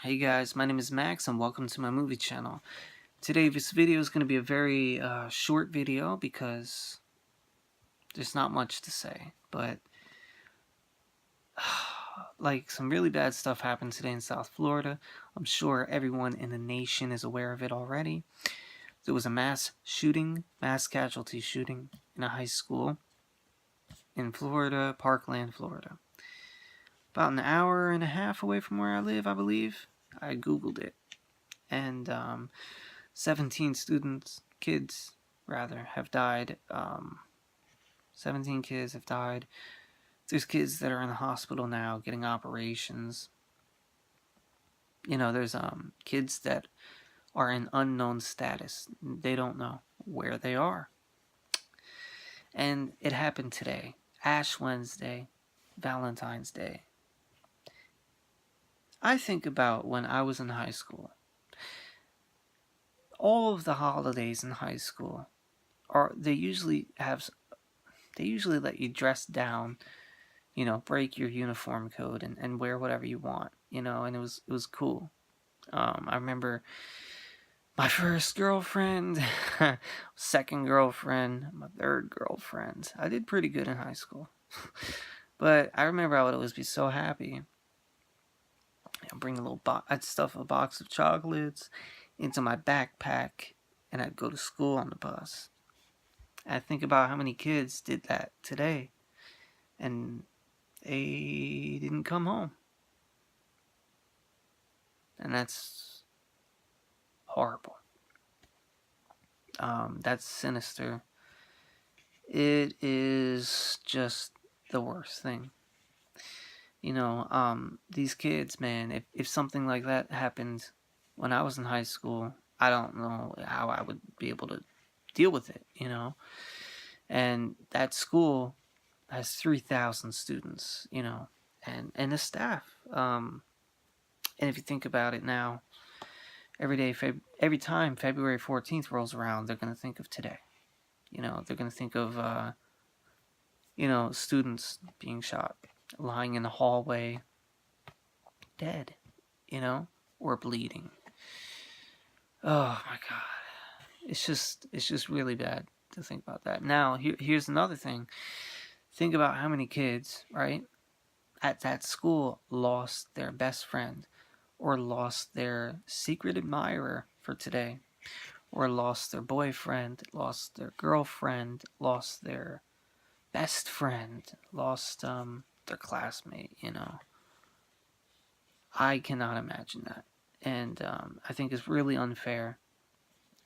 Hey guys, my name is Max and welcome to my movie channel. Today this video is going to be a very short video because there's not much to say, but like some really bad stuff happened today in South Florida. I'm sure everyone in the nation is aware of it already. There was a mass casualty shooting in a high school in Florida, Parkland, Florida. About an hour and a half away from where I live, I believe. I googled it. And 17 kids have died. 17 kids have died. There's kids that are in the hospital now getting operations. You know, there's kids that are in unknown status. They don't know where they are. And it happened today. Ash Wednesday, Valentine's Day. I think about when I was in high school. All of the holidays in high school they usually let you dress down, you know, break your uniform code and wear whatever you want, you know, and it was cool. I remember my first girlfriend, second girlfriend, my third girlfriend. I did pretty good in high school. But I remember I would always be so happy. I'd bring I'd stuff a box of chocolates into my backpack, and I'd go to school on the bus. I think about how many kids did that today, and they didn't come home. And that's horrible. That's sinister. It is just the worst thing. You know, these kids, man, if something like that happened when I was in high school, I don't know how I would be able to deal with it, you know. And that school has 3,000 students, you know, and the staff. And if you think about it now, every time February 14th rolls around, they're going to think of today. You know, they're going to think of, you know, students being shot, lying in the hallway, dead, you know, or bleeding. Oh my God. It's just really bad to think about that. Now, here's another thing. Think about how many kids, right, at that school lost their best friend, or lost their secret admirer for today, or lost their boyfriend, lost their girlfriend, lost their best friend, lost their classmate, you know. I cannot imagine that. And I think it's really unfair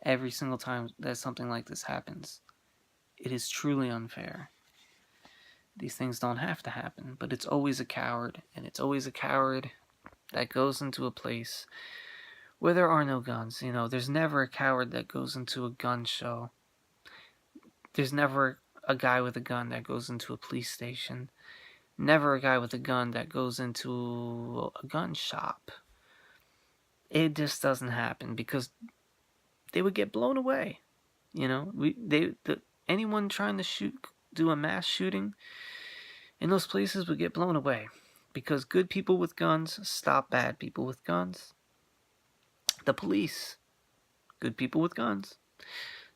every single time that something like this happens. It is truly unfair. These things don't have to happen, but it's always a coward, and it's always a coward that goes into a place where there are no guns. You know, there's never a coward that goes into a gun show. There's never a guy with a gun that goes into a police station. Never a guy with a gun that goes into a gun shop. It just doesn't happen because they would get blown away. You know, anyone trying to do a mass shooting in those places would get blown away because good people with guns stop bad people with guns. The police, good people with guns,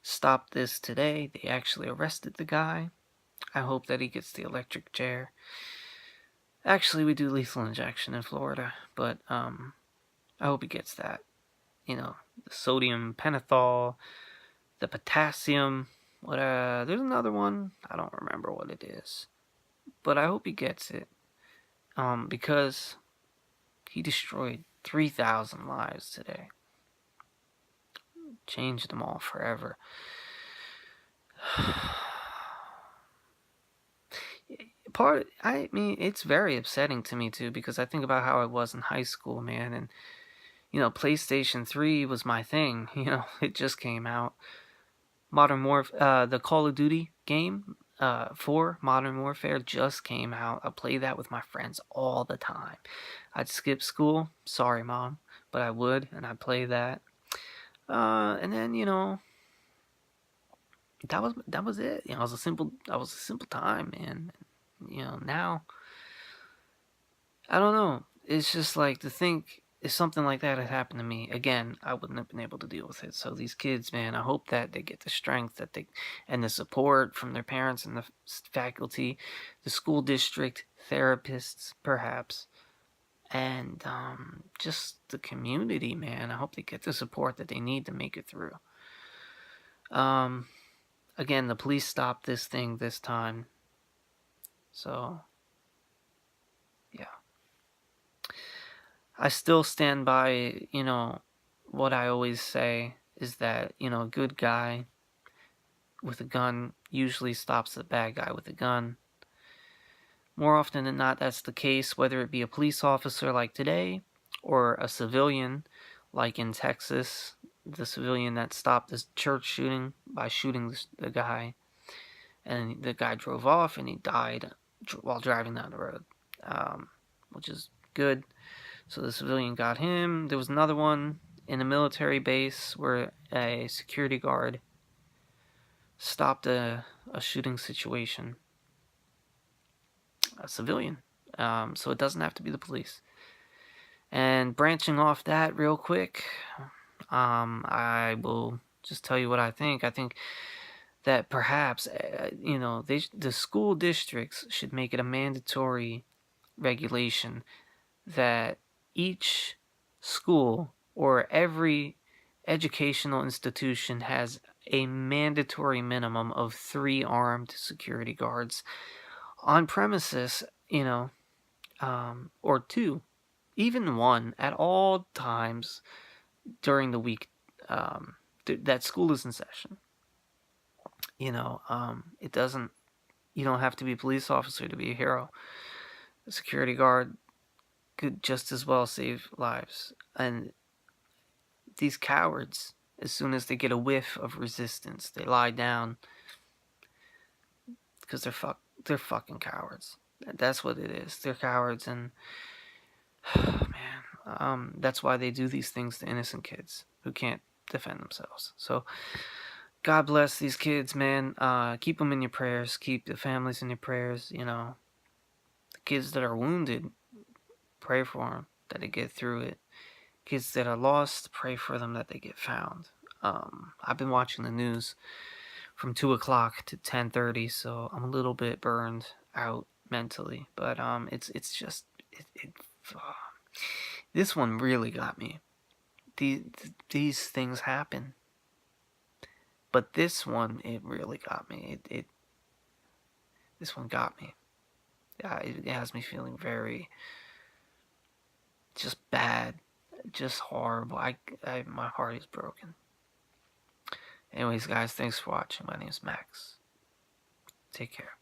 stopped this today. They actually arrested the guy. I hope that he gets the electric chair. Actually, we do lethal injection in Florida, but I hope he gets that. You know, the sodium pentothal, the potassium. There's another one. I don't remember what it is, but I hope he gets it. Because he destroyed 3,000 lives today. Changed them all forever. I mean, it's very upsetting to me too, because I think about how I was in high school, man, and you know, PlayStation 3 was my thing. You know, it just came out. The Call of Duty game, 4 Modern Warfare just came out. I play that with my friends all the time. I'd skip school. Sorry, Mom, but I would, and I'd play that. And then, you know, that was it. You know, it was a simple time, man. You know, now I don't know. It's just like to think if something like that had happened to me, again, I wouldn't have been able to deal with it. So these kids, man, I hope that they get the strength that they, and the support from their parents and the faculty, the school district, therapists, perhaps, and just the community, man. I hope they get the support that they need to make it through. Again, the police stopped this thing this time. So, yeah. I still stand by, what I always say is that, a good guy with a gun usually stops the bad guy with a gun. More often than not, that's the case, whether it be a police officer like today or a civilian like in Texas, the civilian that stopped this church shooting by shooting the guy. And the guy drove off and he died while driving down the road, which is good. So the civilian got him. There was another one in a military base where a security guard stopped a shooting situation. A civilian. So it doesn't have to be the police. And branching off that real quick, I will just tell you what I think. I think that perhaps, the school districts should make it a mandatory regulation that each school or every educational institution has a mandatory minimum of 3 armed security guards on premises, or 2, even 1 at all times during the week that school is in session. It doesn't, you don't have to be a police officer to be a hero. A security guard could just as well save lives. And these cowards, as soon as they get a whiff of resistance, they lie down because they're fucking cowards. That's what it is. They're cowards, and man, that's why they do these things to innocent kids who can't defend themselves. So God bless these kids, man. Keep them in your prayers. Keep the families in your prayers. The kids that are wounded, pray for them that they get through it. Kids that are lost, pray for them that they get found. I've been watching the news from 2 o'clock to 10:30, so I'm a little bit burned out mentally. But it's just this one really got me. These things happen, but this one, it really got me. This one got me. It has me feeling very just bad, just horrible. My heart is broken. Anyways, guys, thanks for watching. My name is Max. Take care.